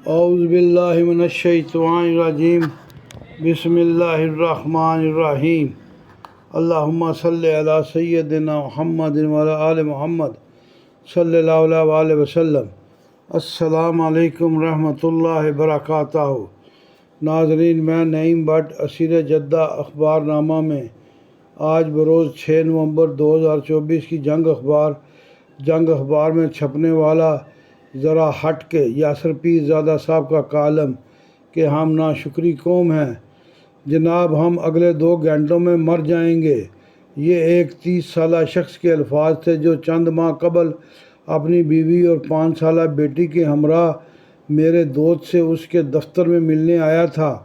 اعوذ باللہ من الشیطان الرجیم بسم اللہ الرحمن الرحیم اللہم صلی علی سیدنا محمد وعلی آل محمد صلی اللہ علیہ وآلہ وسلم۔ السلام علیکم رحمۃ اللہ وبرکاتہ۔ ناظرین، میں نعیم بٹ اسیر جدہ اخبار نامہ میں آج بروز 6 نومبر 2024 کی جنگ اخبار میں چھپنے والا ذرا ہٹ کے یاسر پیر زادہ صاحب کا کالم کہ ہم ناشکری قوم ہیں جناب، ہم اگلے 2 گھنٹوں میں مر جائیں گے، یہ ایک 30 سالہ شخص کے الفاظ تھے جو چند ماہ قبل اپنی بیوی اور 5 سالہ بیٹی کے ہمراہ میرے دوست سے اس کے دفتر میں ملنے آیا تھا۔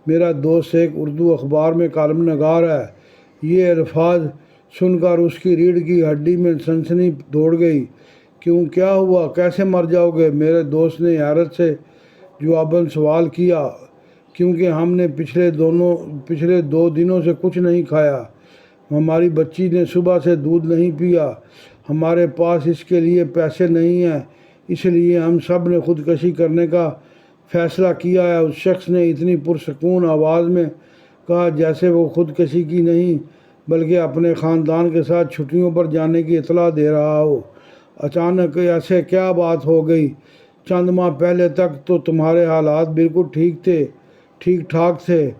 میرا دوست ایک اردو اخبار میں کالم نگار ہے۔ یہ الفاظ سن کر اس کی ریڑھ کی ہڈی میں سنسنی دوڑ گئی۔ کیوں، کیا ہوا، کیسے مر جاؤ گے؟ میرے دوست نے حیرت سے جواباً سوال کیا۔ کیونکہ ہم نے پچھلے 2 دنوں سے کچھ نہیں کھایا، ہماری بچی نے صبح سے دودھ نہیں پیا، ہمارے پاس اس کے لیے پیسے نہیں ہیں، اس لیے ہم سب نے خودکشی کرنے کا فیصلہ کیا ہے۔ اس شخص نے اتنی پرسکون آواز میں کہا جیسے وہ خودکشی کی نہیں بلکہ اپنے خاندان کے ساتھ چھٹیوں پر جانے کی اطلاع دے رہا ہو۔ اچانک ایسے کیا بات ہو گئی؟ چند ماہ پہلے تک تو تمہارے حالات بالکل ٹھیک ٹھاک تھے۔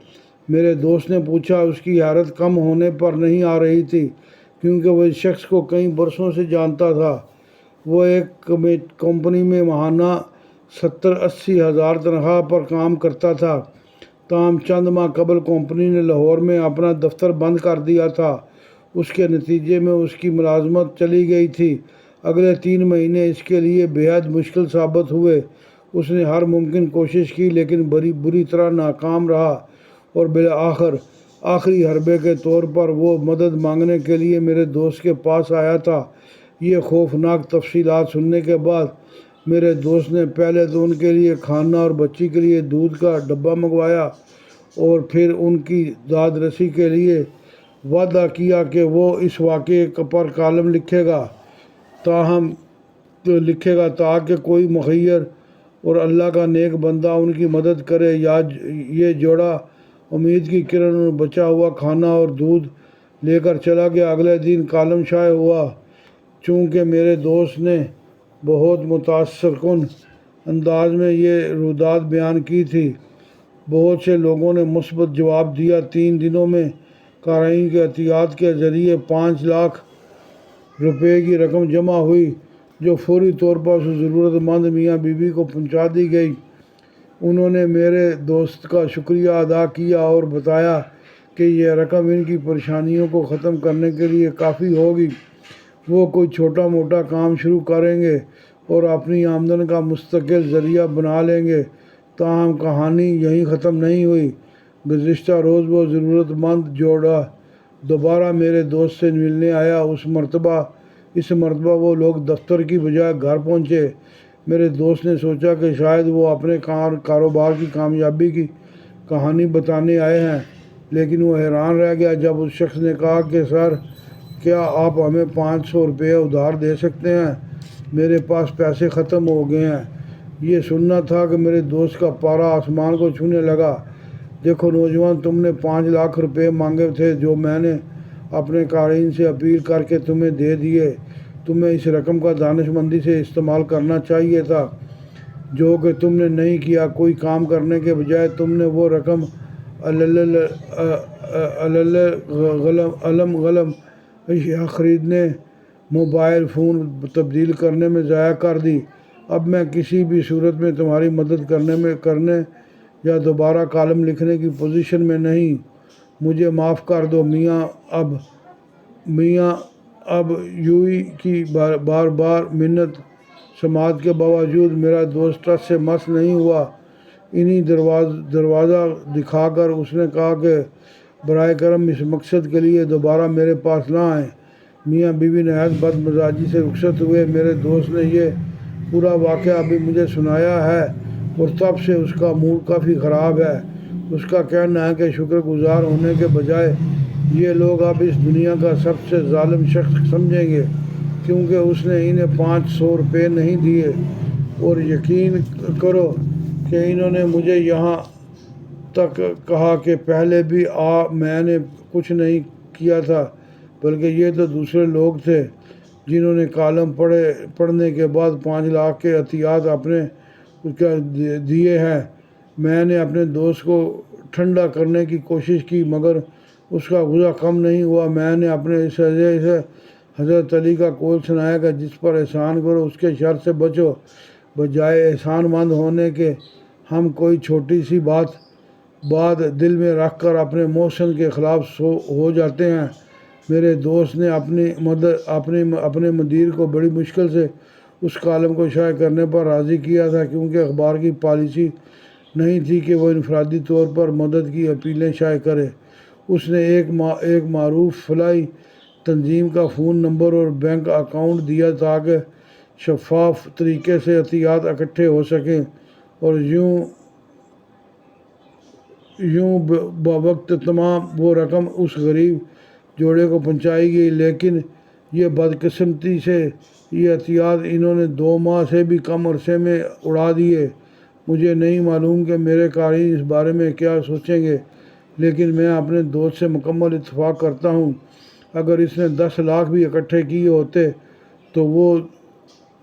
میرے دوست نے پوچھا۔ اس کی حیرت کم ہونے پر نہیں آ رہی تھی کیونکہ وہ اس شخص کو کئی برسوں سے جانتا تھا۔ وہ ایک کمپنی میں ماہانہ 70-80 ہزار تنخواہ پر کام کرتا تھا، تاہم چند ماہ قبل کمپنی نے لاہور میں اپنا دفتر بند کر دیا تھا۔ اس کے نتیجے میں اس کی ملازمت چلی گئی تھی۔ اگلے 3 مہینے اس کے لیے بےحد مشکل ثابت ہوئے۔ اس نے ہر ممکن کوشش کی لیکن بری طرح ناکام رہا اور بالآخر آخری حربے کے طور پر وہ مدد مانگنے کے لیے میرے دوست کے پاس آیا تھا۔ یہ خوفناک تفصیلات سننے کے بعد میرے دوست نے پہلے تو ان کے لیے کھانا اور بچی کے لیے دودھ کا ڈبہ منگوایا اور پھر ان کی داد رسی کے لیے وعدہ کیا کہ وہ اس واقعے پر کالم لکھے گا تاکہ کوئی مخیر اور اللہ کا نیک بندہ ان کی مدد کرے۔ یہ جوڑا امید کی کرن اور بچا ہوا کھانا اور دودھ لے کر چلا گیا۔ اگلے دن کالم شائع ہوا۔ چونکہ میرے دوست نے بہت متاثر کن انداز میں یہ رویداد بیان کی تھی، بہت سے لوگوں نے مثبت جواب دیا۔ 3 دنوں میں قارئین کے عطیات کے ذریعے 5 لاکھ روپے کی رقم جمع ہوئی جو فوری طور پر اس ضرورت مند میاں بیوی کو پہنچا دی گئی۔ انہوں نے میرے دوست کا شکریہ ادا کیا اور بتایا کہ یہ رقم ان کی پریشانیوں کو ختم کرنے کے لیے کافی ہوگی۔ وہ کوئی چھوٹا موٹا کام شروع کریں گے اور اپنی آمدن کا مستقل ذریعہ بنا لیں گے۔ تاہم کہانی یہیں ختم نہیں ہوئی۔ گزشتہ روز وہ ضرورت مند جوڑا دوبارہ میرے دوست سے ملنے آیا۔ اس مرتبہ وہ لوگ دفتر کی بجائے گھر پہنچے۔ میرے دوست نے سوچا کہ شاید وہ اپنے کاروبار کی کامیابی کی کہانی بتانے آئے ہیں، لیکن وہ حیران رہ گیا جب اس شخص نے کہا کہ سر، کیا آپ ہمیں 500 روپے ادھار دے سکتے ہیں؟ میرے پاس پیسے ختم ہو گئے ہیں۔ یہ سننا تھا کہ میرے دوست کا پارا آسمان کو چھونے لگا۔ دیکھو نوجوان، تم نے 5 لاکھ روپے مانگے تھے جو میں نے اپنے قارئین سے اپیل کر کے تمہیں دے دیے۔ تمہیں اس رقم کا دانشمندی سے استعمال کرنا چاہیے تھا، جو کہ تم نے نہیں کیا۔ کوئی کام کرنے کے بجائے تم نے وہ رقم غلم اشیاء خریدنے، موبائل فون تبدیل کرنے میں ضائع کر دی۔ اب میں کسی بھی صورت میں تمہاری مدد کرنے یا دوبارہ کالم لکھنے کی پوزیشن میں نہیں۔ مجھے معاف کر دو میاں۔ اب یوئی کی بار منت سماعت کے باوجود میرا دوست ٹس سے مس نہیں ہوا۔ انہیں دروازہ دکھا کر اس نے کہا کہ براہ کرم اس مقصد کے لیے دوبارہ میرے پاس نہ آئیں۔ میاں بیوی نہایت بد مزاجی سے رخصت ہوئے۔ میرے دوست نے یہ پورا واقعہ ابھی مجھے سنایا ہے اور تب سے اس کا موڈ کافی خراب ہے۔ اس کا کہنا ہے کہ شکر گزار ہونے کے بجائے یہ لوگ اب اس دنیا کا سب سے ظالم شخص سمجھیں گے کیونکہ اس نے انہیں 500 روپے نہیں دیے۔ اور یقین کرو کہ انہوں نے مجھے یہاں تک کہا کہ پہلے بھی میں نے کچھ نہیں کیا تھا، بلکہ یہ تو دوسرے لوگ تھے جنہوں نے کالم پڑھنے کے بعد 5 لاکھ کے عطیات اپنے دیے ہیں۔ میں نے اپنے دوست کو ٹھنڈا کرنے کی کوشش کی مگر اس کا غصہ کم نہیں ہوا۔ میں نے اپنے اس سے حضرت علی کا قول سنایا کہ جس پر احسان کرو اس کے شر سے بچو، بجائے احسان مند ہونے کے ہم کوئی چھوٹی سی بات دل میں رکھ کر اپنے محسن کے خلاف ہو جاتے ہیں۔ میرے دوست نے اپنے مدیر کو بڑی مشکل سے اس کالم کو شائع کرنے پر راضی کیا تھا، کیونکہ اخبار کی پالیسی نہیں تھی کہ وہ انفرادی طور پر مدد کی اپیلیں شائع کرے۔ اس نے ایک معروف فلاحی تنظیم کا فون نمبر اور بینک اکاؤنٹ دیا تاکہ شفاف طریقے سے عطیات اکٹھے ہو سکیں، اور یوں بوقت تمام وہ رقم اس غریب جوڑے کو پہنچائی گئی۔ لیکن یہ بدقسمتی سے یہ عطیات انہوں نے 2 ماہ سے بھی کم عرصے میں اڑا دیے۔ مجھے نہیں معلوم کہ میرے قارئین اس بارے میں کیا سوچیں گے، لیکن میں اپنے دوست سے مکمل اتفاق کرتا ہوں۔ اگر اس نے 10 لاکھ بھی اکٹھے کیے ہوتے تو وہ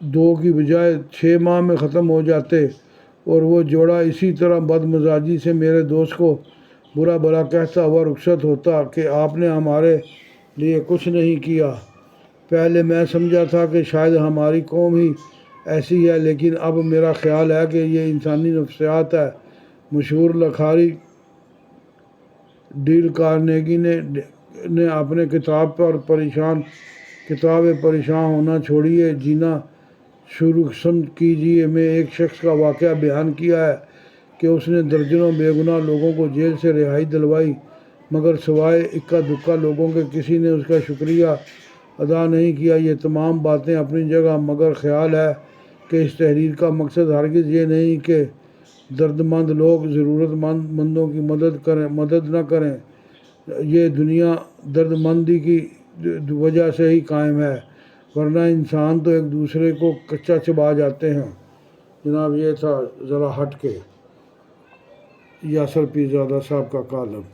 2 کی بجائے 6 ماہ میں ختم ہو جاتے، اور وہ جوڑا اسی طرح بدمزاجی سے میرے دوست کو برا بھلا کہتا ہوا رخصت ہوتا کہ آپ نے ہمارے لیے کچھ نہیں کیا۔ پہلے میں سمجھا تھا کہ شاید ہماری قوم ہی ایسی ہے، لیکن اب میرا خیال ہے کہ یہ انسانی نفسیات ہے۔ مشہور لکھاری ڈیل کارنیگی نے اپنے کتاب پریشان ہونا چھوڑیے جینا شروع کیجیے میں ایک شخص کا واقعہ بیان کیا ہے کہ اس نے درجنوں بے گناہ لوگوں کو جیل سے رہائی دلوائی، مگر سوائے اکا دکا لوگوں کے کسی نے اس کا شکریہ ادا نہیں کیا۔ یہ تمام باتیں اپنی جگہ، مگر خیال ہے کہ اس تحریر کا مقصد ہرگز یہ نہیں کہ درد مند لوگ ضرورت مندوں کی مدد نہ کریں۔ یہ دنیا درد مندی کی وجہ سے ہی قائم ہے، ورنہ انسان تو ایک دوسرے کو کچا چبا جاتے ہیں۔ جناب یہ تھا ذرا ہٹ کے یاسر پیرزادہ صاحب کا کالم۔